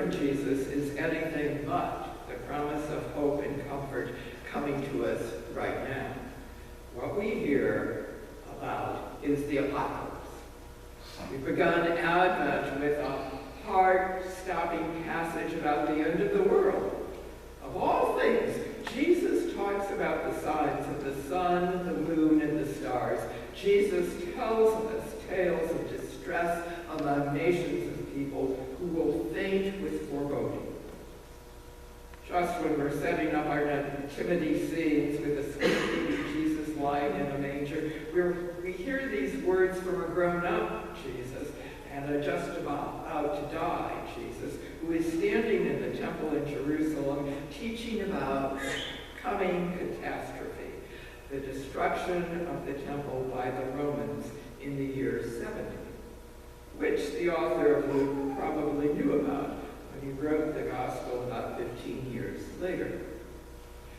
from Jesus is anything but the promise of hope and comfort coming to us right now. What we hear about is the apocalypse. We've begun Advent with a heart-stopping passage about the end of the world. Of all things, Jesus talks about the signs of the sun, the moon, and the stars. Jesus tells us tales of distress among nations of people who will faint with foreboding. Just when we're setting up our nativity scenes with a sleeping Jesus lying in a manger, we hear these words from a grown-up Jesus and a just about to die Jesus, who is standing in the temple in Jerusalem teaching about coming catastrophe, the destruction of the temple by the Romans in the year 70, which the author of Luke probably knew about when he wrote the gospel about 15 years later.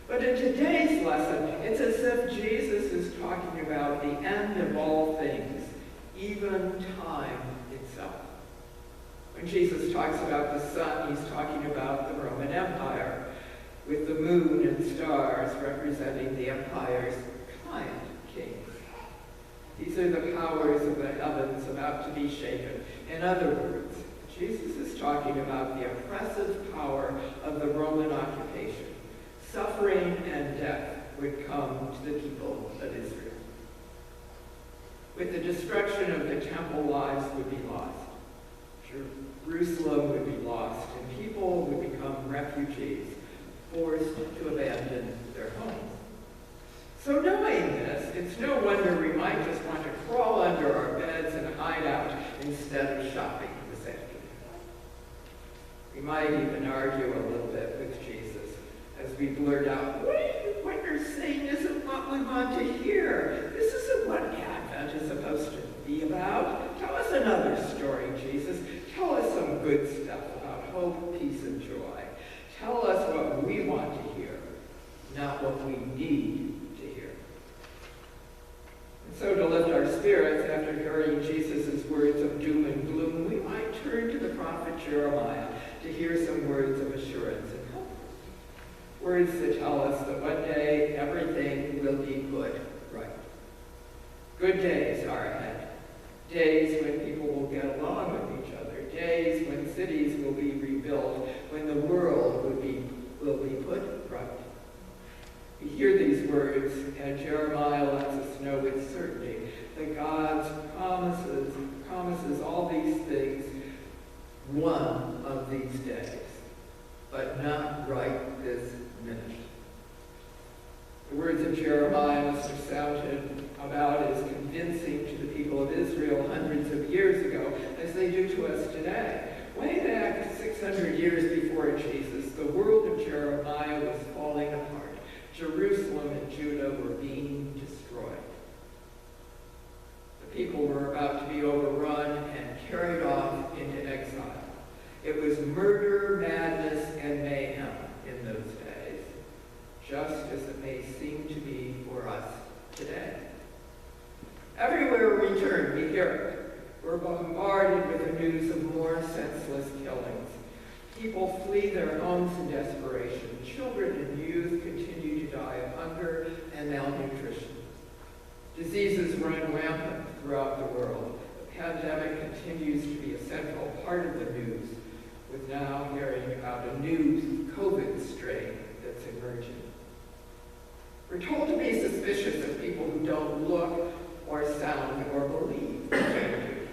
But in today's lesson, it's as if Jesus is talking about the end of all things, even time itself. When Jesus talks about the sun, he's talking about the Roman Empire, with the moon and stars representing the empire's client kings. These are the powers of the heavens about to be shaken. In other words, Jesus is talking about the oppressive power of the Roman occupation. Suffering and death would come to the people of Israel. With the destruction of the temple, lives would be lost. Jerusalem would be lost, and people would become refugees, forced to abandon their homes. So knowing this, it's no wonder we might just want to crawl under our beds and hide out instead of shopping this afternoon. We might even argue a little bit with Jesus as we blurt out, what you're saying isn't what we want to hear. This isn't what Advent is supposed to be about. Tell us another story, Jesus. Tell us some good stuff about hope, peace, and joy. Tell us what we want to hear, not what we need to hear. And so to lift our spirits after hearing Jesus' words of doom and gloom, we might turn to the prophet Jeremiah to hear some words of assurance and hope. Words that tell us that one day everything will be put right. Good days are ahead. Days when people will get along with each other. Days when cities will be rebuilt. When the world will be put right. We hear these words, and Jeremiah lets us know with certainty that God promises all these things one of these days, but not right this minute. The words of Jeremiah must have sounded about as convincing to the people of Israel hundreds of years ago as they do to us today. Way back 600 years before Jesus, the world of Jeremiah was falling apart. Jerusalem and Judah were being destroyed. The people were about to be overrun and carried off into exile. It was murder, madness, and mayhem in those days, just as it may seem to be for us today. Everywhere we turn, we hear it. We're bombarded with the news of more senseless killings. People flee their homes in desperation. Children and youth continue to die of hunger and malnutrition. Diseases run rampant throughout the world. The pandemic continues to be a central part of the news, with now hearing about a new COVID strain that's emerging. We're told to be suspicious of people who don't look or sound or believe what they do.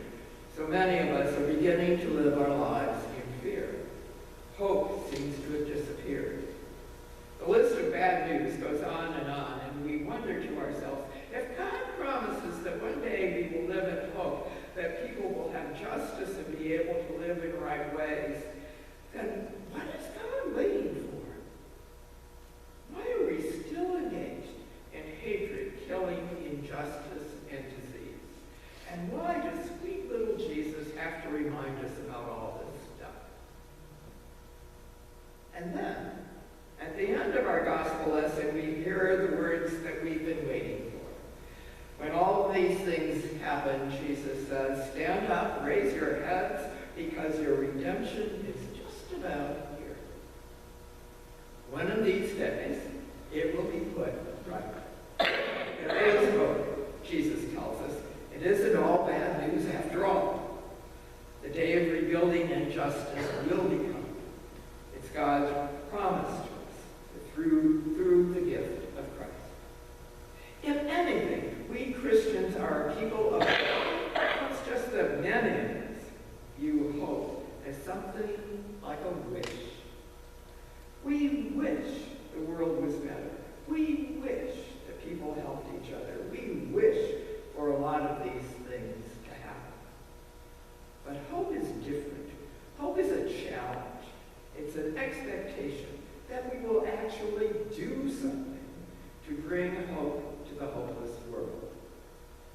So many of us are beginning to live our lives in fear. Hope seems to have disappeared. The list of bad news goes on, and we wonder to ourselves, if God promises that one day we will live in hope, that people will have justice and be able to live in right ways, then what is God waiting for? Why are we still engaged in hatred, killing, injustice, and disease? And why does sweet little Jesus have to remind us about all this stuff? And then, at the end of our gospel lesson, we hear the words that we've been waiting for. When all of these things happen, Jesus says, stand up, raise your heads, because your redemption is just just about here. One of these days, it will be put right. There is hope, Jesus tells us. It isn't all bad news after all. The day of rebuilding and justice will be coming. It's God's promise to us through the gift of Christ. If anything, we Christians are a people of hope. It's just that many of us view hope as something like a wish. We wish the world was better. We wish that people helped each other. We wish for a lot of these things to happen. But hope is different. Hope is a challenge. It's an expectation that we will actually do something to bring hope to the hopeless world.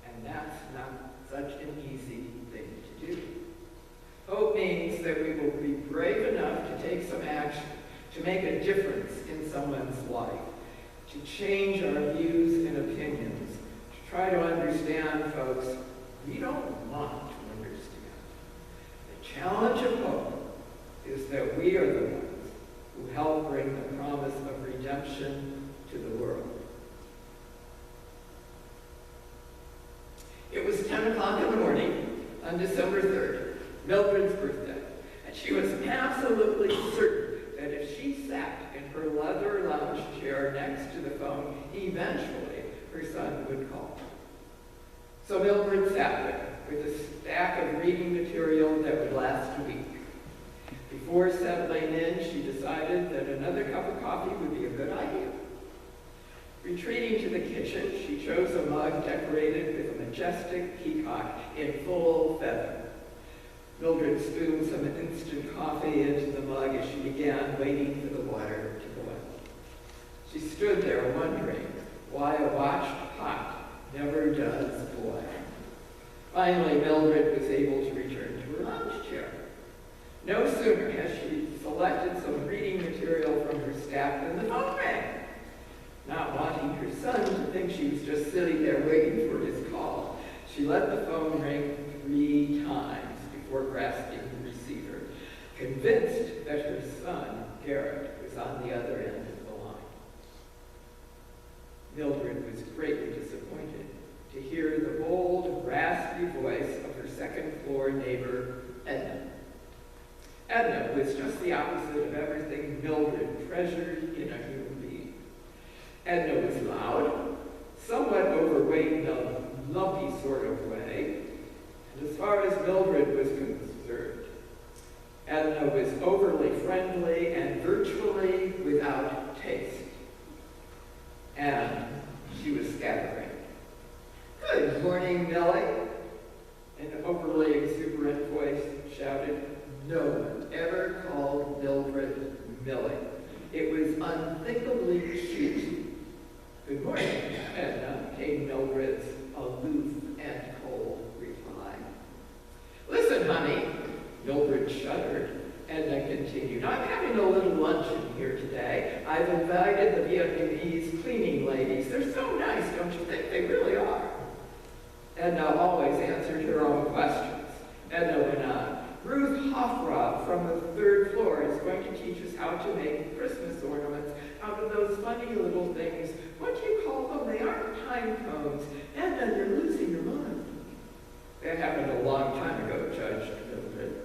And that's not such an easy thing to do. Hope means that we will be brave enough to take some action, to make a difference in someone's life, to change our views and opinions, to try to understand folks we don't want to understand. The challenge of hope is that we are the ones who help bring the promise of redemption to the world. It was 10 o'clock in the morning on December 3rd, Mildred's birthday, and she was absolutely certain that if she sat in her leather lounge chair next to the phone, eventually her son would call. So Mildred sat there with a stack of reading material that would last a week. Before settling in, she decided that another cup of coffee would be a good idea. Retreating to the kitchen, she chose a mug decorated with a majestic peacock in full feather. Mildred spooned some instant coffee into the mug as she began waiting for the water to boil. She stood there wondering why a watched pot never does boil. Finally, Mildred was able to return to her lounge chair. No sooner had she selected some reading material from her stack than the phone rang. Not wanting her son to think she was just sitting there waiting for his call, she let the phone ring 3 times before grasping the receiver, convinced that her son, Garrett, was on the other end of the line. Mildred was greatly disappointed to hear the bold, raspy voice of her second-floor neighbor, Edna. Edna was just the opposite of everything Mildred treasured in a human being. Edna was loud, somewhat overweight in a lumpy sort of way, and as far as Mildred was concerned, Edna was overly friendly and virtually without taste. And she was scatterbrained. "Good morning, Millie," an overly exuberant voice shouted. No one ever called Mildred Millie. It was unthinkably cute. "Good morning, Edna," came Mildred's aloof and cold reply. "Listen, honey," Mildred shuddered. Edna continued, "I'm having a little luncheon here today. I've invited the Vietnamese cleaning ladies. They're so nice, don't you think? They really are." Edna always answered her own questions. Edna went on. "Ruth Hofroth from the 3rd floor is going to teach us how to make Christmas ornaments out of those funny little things. What do you call them? They aren't pine cones. Edna, you're losing your mind." "That happened a long time ago," judged Mildred.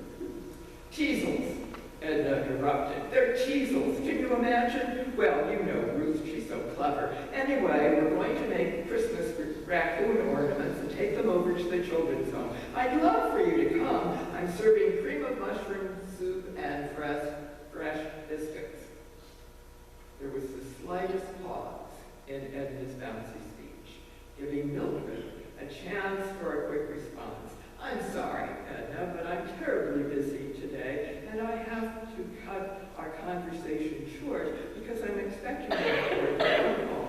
"Teasels," Edna erupted. "They're teasels. Can you imagine? Well, you know Ruth, she's so clever. Anyway, we're going to make Christmas raccoon ornaments and take them over to the children's home. I'd love for you to come. I'm serving cream of mushroom soup and fresh biscuits." There was the slightest pause in Edna's bouncy speech, giving Mildred a chance for a quick response. "I'm sorry, Edna, but I'm terribly busy today, and I have to cut our conversation short because I'm expecting a important phone call."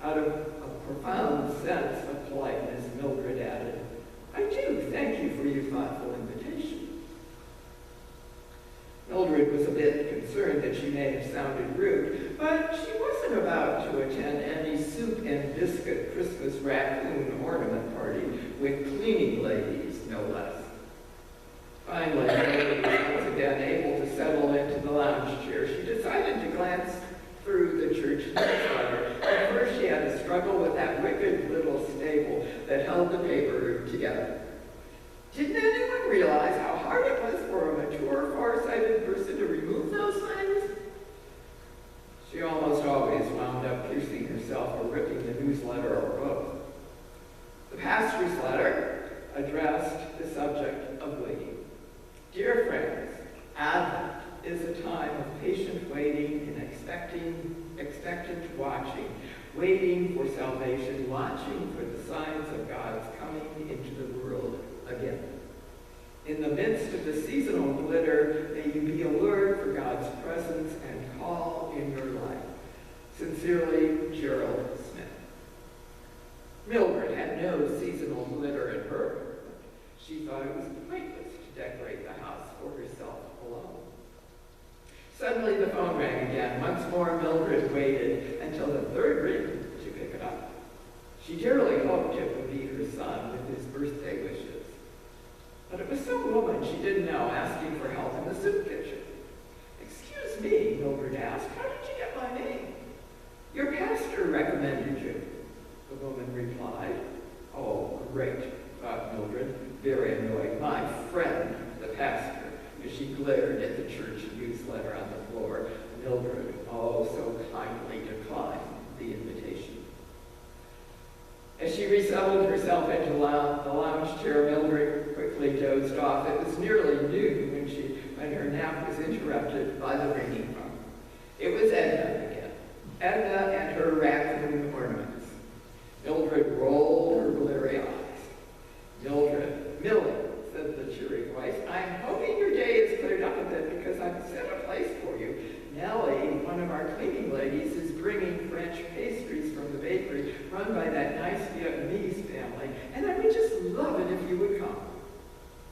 Out of a profound sense of politeness, Mildred added, "I do thank you for your thoughtful invitation." Mildred was a bit concerned that she may have sounded rude, but she wasn't about to attend any soup and biscuit Christmas raccoon ornament party with cleaning ladies, no less. Finally, Mildred was once again able to settle together. Didn't anyone realize how hard it was for a mature, far-sighted person to remove those things? She almost always wound up piercing herself or ripping the newsletter or both. The pastor's letter addressed the subject of waiting. Dear friends, Advent is a time of patient waiting and expectant watching, waiting for salvation, watching for the signs of God's coming into the world again. In the midst of the seasonal glitter, may you be alert for God's presence and call in your life. Sincerely, Gerald Smith. Mildred had no seasonal glitter in her apartment. She thought it was pointless to decorate the house for herself alone. Suddenly the phone rang again. Once more, Mildred waited until the third ring to pick it up. She dearly hoped it would be her son with his birthday wishes. But it was some woman she didn't know asking for help in the soup kitchen. Excuse me, Mildred asked, how did you get my name? Your pastor recommended you, the woman replied. Oh, great, thought Mildred, very annoyed. My friend, the pastor. As she glared at the church newsletter on the floor, Mildred, oh, so kindly declined the invitation. As she resettled herself into the lounge chair, Mildred quickly dozed off. It was nearly noon when her nap was interrupted by the ringing phone. It was Edna again. Edna and her raccoon ornaments. Mildred rolled her glary eyes. Millie, said the cheery voice, I'm hoping your day is cleared up a bit because I've set a place for you. Nellie, one of our cleaning ladies, is bringing French pastries from the bakery run by that nice Vietnamese family, and I would just love it if you would come.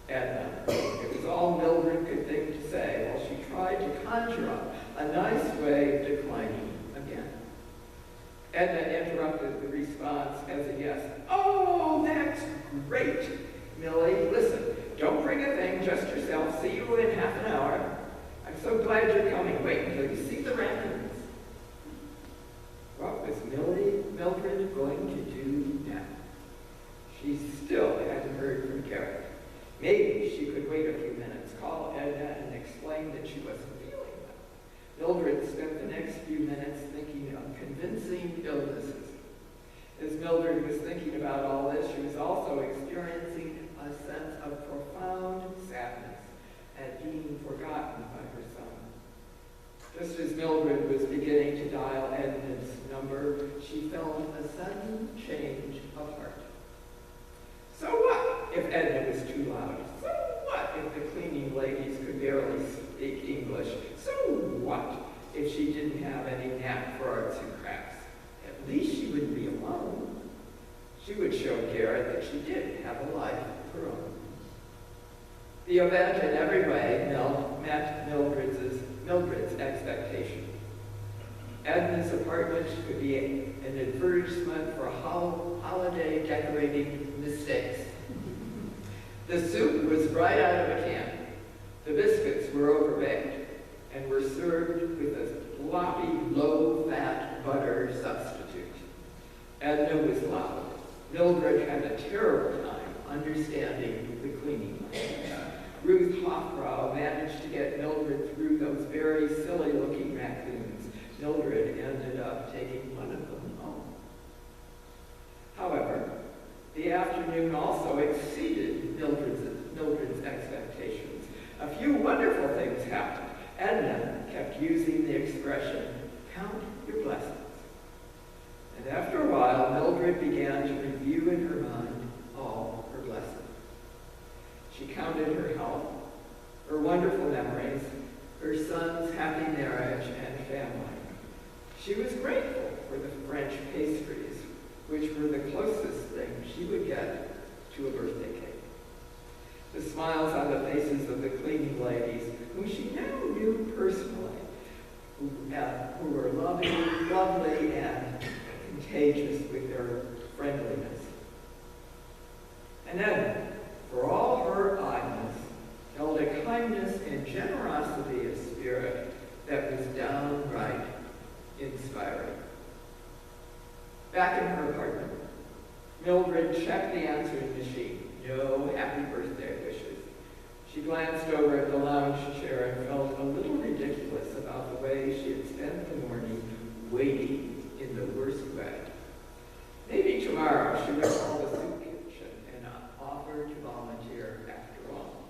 Edna, it was all Mildred could think to say while she tried to conjure up a nice way of declining again. Edna interrupted the response as a yes. Oh, that's great. Millie, listen, don't bring a thing, just yourself. See you in half an hour. I'm so glad you're coming. Wait until you see the raccoons. What was Mildred going to do now? She still hadn't heard from Garrett. Maybe she could wait a few minutes, call Edna, and explain that she wasn't feeling well. Mildred spent the next few minutes thinking of convincing illnesses. As Mildred was thinking about all this, she was also experiencing a sense of profound sadness at being forgotten by her son. Just as Mildred was beginning to dial Edna's number, she felt a sudden change of heart. So what if Edna was too loud? So what if the cleaning ladies could barely speak English? So what if she didn't have any knack for arts and crafts? At least she wouldn't be alone. She would show Garrett that she did have a life of her own. The event in every way met Mildred's expectation. Edna's apartment could be an advertisement for holiday decorating mistakes. The soup was right out of a can. The biscuits were overbaked and were served with a sloppy, low-fat butter substitute. Edna was loud. Mildred had a terrible time understanding the cleaning lady. Ruth Hoffbrow managed to get Mildred through those very silly-looking raccoons. Mildred ended up taking one of them home. However, the afternoon also exceeded Mildred's expectations. A few wonderful things happened. Edna kept using the expression, count your blessings. And after a while, Mildred began to review in her mind all her blessings. She counted her health, her wonderful memories, her son's happy marriage and family. She was grateful for the French pastries, which were the closest thing she would get to a birthday cake. The smiles on the faces of the cleaning ladies, whom she now knew personally, who were lovely and contagious with their friendliness. And Edna, for all her oddness, held a kindness and generosity of spirit that was downright inspiring. Back in her apartment, Mildred checked the answering machine. no happy birthday wishes. She glanced over at the lounge chair and felt a little ridiculous about the way she had spent the morning waiting in the worst way. Maybe tomorrow she would call the soup kitchen and offer to volunteer after all.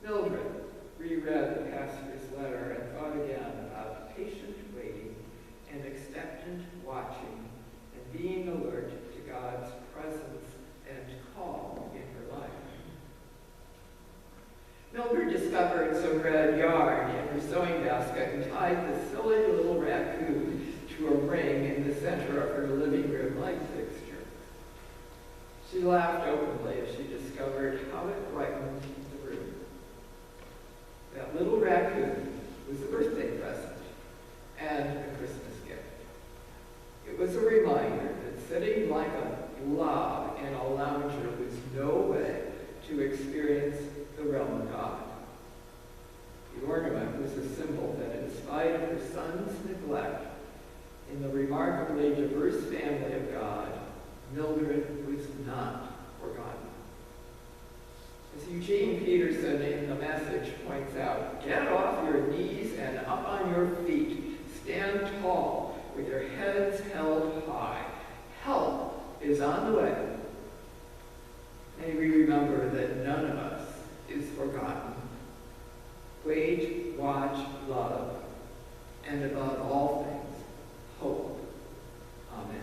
Mildred reread the pastor's letter and thought again about patient waiting and expectant watching and being alert to God's presence and call in her life. Mildred discovered some red yarn in her sewing basket and tied the silly little raccoon to a ring in the center of her living room light fixture. She laughed openly as she discovered how it brightened the room. That little raccoon was a birthday present and a Christmas gift. It was a reminder that sitting like a blob in a lounger was no way to experience the realm of God. The ornament was a symbol that in spite of her son's neglect, in the remarkably diverse family of God, Mildred was not forgotten. As Eugene Peterson in The Message points out, get off your knees and up on your feet. Stand tall with your heads held high. Help is on the way. May we remember that none of us is forgotten. Wait, watch, love, and above all things, hope. Amen.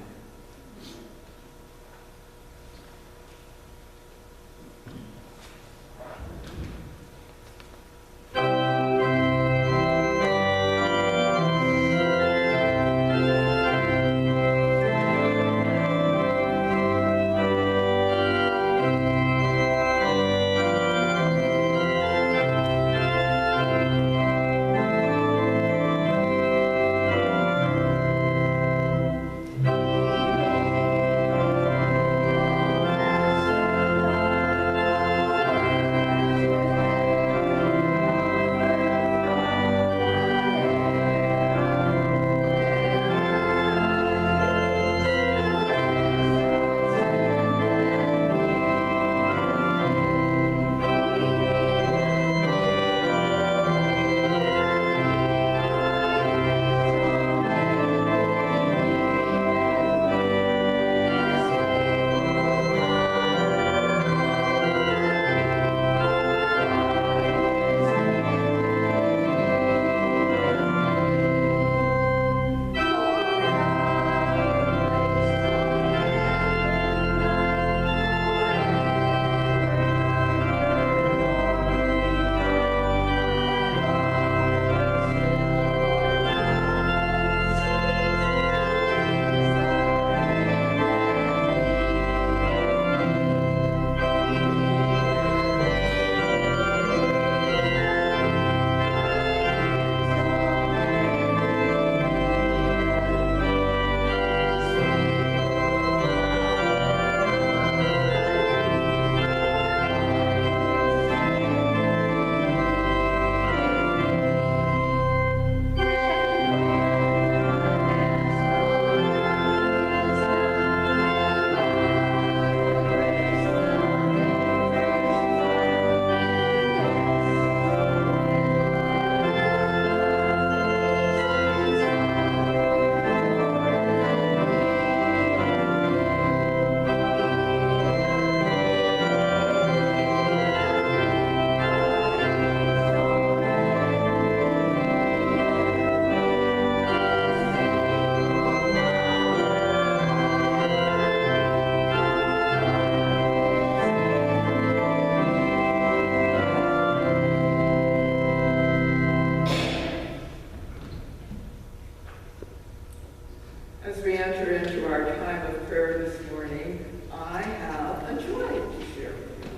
As we enter into our time of prayer this morning, I have a joy to share with you.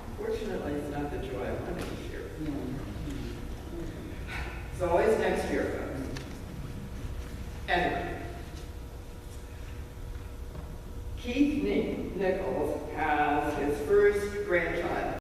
Unfortunately, it's not the joy I wanted to share with you. It's always next year, folks. Anyway, Keith Nichols has his first grandchild